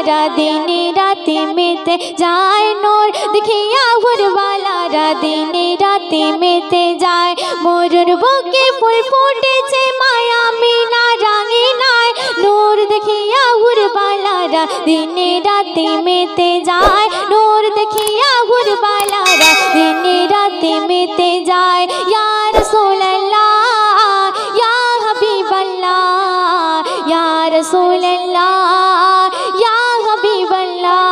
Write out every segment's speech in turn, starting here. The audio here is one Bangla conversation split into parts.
ভোরবালারা দিনে রাতে মেতে যায় নূর দেখিয়া ভোরবালারা দিনে রাতে মেতে যায় মরুর বুকে ফুল ফুটেছে মায়া মিনা রাঙিনায় নূর দেখিয়া ভোরবালারা দিনে রাতে মেতে যায় নূর দেখিয়া ভোরবালারা দিনে রাতে মেতে যায় ইয়া রাসূলুল্লাহ ইয়া হাবিবাল্লাহ ইয়া রাসূলুল্লাহ ইয়া হাবিবাল্লাহ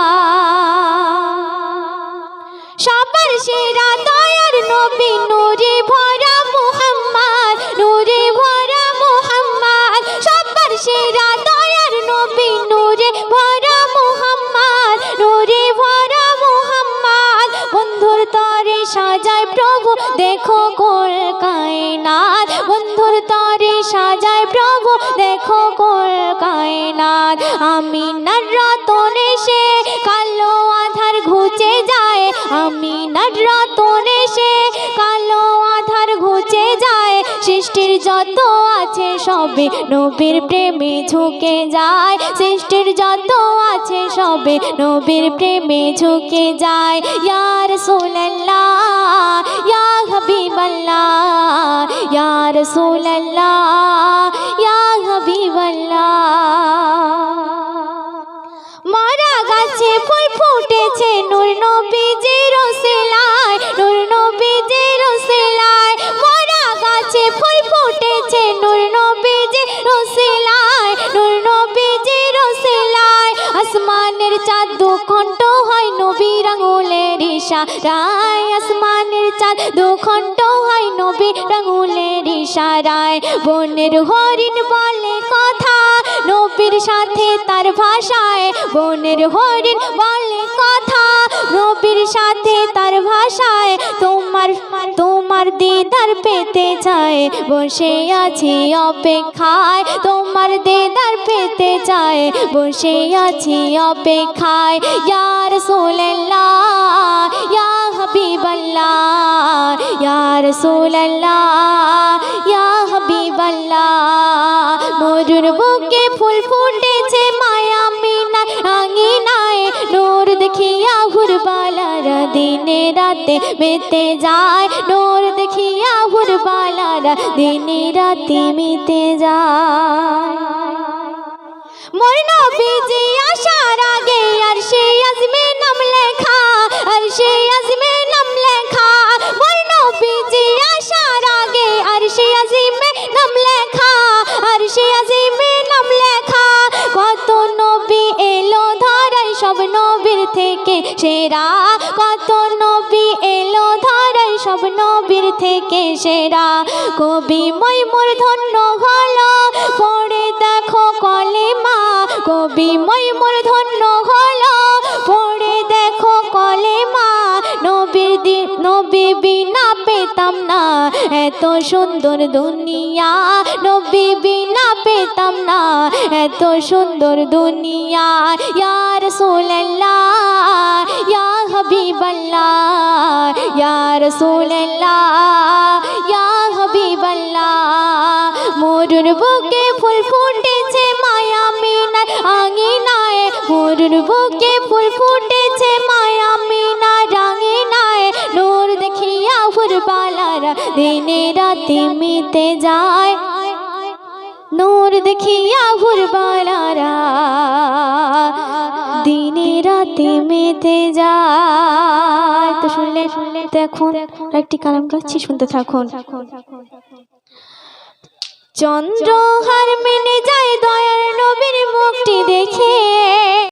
সবার সেরা দয়ার নবী নূরে ভরা মুহাম্মদ নূরে ভরা মুহাম্মদ সবার সেরা দয়ার নবী নূরে ভরা মুহাম্মদ নূরে ভরা মুহাম্মদ বন্ধুর তরে সাজায় প্রভু দেখো কুল কায়নাত বন্ধুর তরে সাজায় প্রভু দেখো কুল কায়নাত আমিনার রতনে সে কালো আধার ঘুচে যায় আমিনার রতনে সে কালো আধার ঘুচে যায় সৃষ্টির যত আছে সবে নবীর প্রেমে ঝুঁকে যায় সৃষ্টির যত আছে সবে নবীর প্রেমে ঝুঁকে যায় ইয়া রাসূলুল্লাহ ইয়া হাবিবাল্লাহ ইয়া রাসূলুল্লাহ ইয়া হাবিবাল্লাহ মরা গাছে ফুল ফুটেছে নূর নবীজির ওসিলায় নূর নবীজির ওসিলায় মরা গাছে ফুল ফুটেছে নূর নবীজির ওসিলায় নূর নবীজির ওসিলায় আসমানের চাঁদ দুখণ্ড হয় নবীর আঙুলের ইশারায় আসমানের চাঁদ দুখণ্ড হয় নবীর আঙুলের ইশারায় বনের হরিণ বলে কথা নবীর সাথে তার ভাষায় বনের হরিণ বলে কথা নবীর সাথে তার ভাষায় তোমার দিদার পেতে চায় বসে আছি অপেক্ষায় তোমার দিদার পেতে চায় বসে আছি অপেক্ষায় ইয়া রাসূলুল্লাহ ইয়া হাবিবাল্লাহ ইয়া রাসূলুল্লাহ ইয়া হাবিবাল্লাহ মরুর বুকে ফুল ফুটেছে মায়া মিনা রাঙিনায় নূর দেখিয়া ভোরবালারা দিনে রাতে মেতে যায় নূর দেখিয়া ভোরবালারা দিনে রাতে মেতে যায় মোর নবীজি আসার আগে আরশে আজমে নাম লেখা আরশে আজমে নাম লেখা মোর নবীজি আসার আগে আরশে আজমে নাম লেখা আরশে আজমে নাম লেখা কত নবী এলো ধরায় সব নবীর থেকে সেরা কত নবী এলো ধরায় সব নবীর থেকে সেরা কবি ময়মুর ধন্য হলো পড়ে দেখো কলেমা কবি ময়মুর ধন্য হলো পড়ে দেখো কলেমা নবী বিনা পেতাম না এত সুন্দর দুনিয়া নবী বিনা পেতাম না এত সুন্দর দুনিয়া ইয়া রাসূলুল্লাহ ইয়া হাবিবাল্লাহ ইয়া রাসূলুল্লাহ ইয়া হাবিবাল্লাহ মরুর বুকে ফুল ফুটেছে মায়া মিনার আঙিনায় মরুর বুকে ফুল ফুটেছে মায়া মিনার রাঙিনায় নূর দেখিয়া ভোরবালারা দিনে রাতে মেতে যায় নূর দেখিয়া ভোরবালারা দিনে রাতে মেতে যায় তো শুনলে দেখুন একটি কালাম গাচ্ছি শুনতে থাকুন চন্দ্রহার মেনে যায়